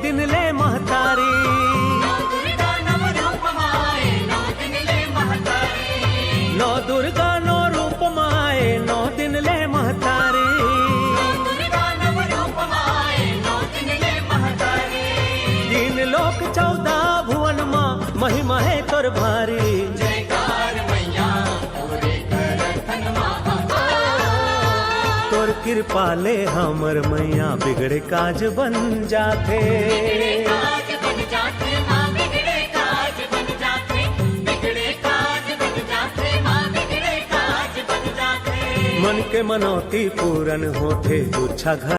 दिन ले महतारी। नौ दुर्गा नो रूप माए 9 दिन ले महतारी। तीन लोक 14 भुवन मां महिमा है तोर भारी। तोर कृपा ले हमर मैया बिगड़े काज बन जाते। मन के मनौती पूरन होते, तुच्छा घर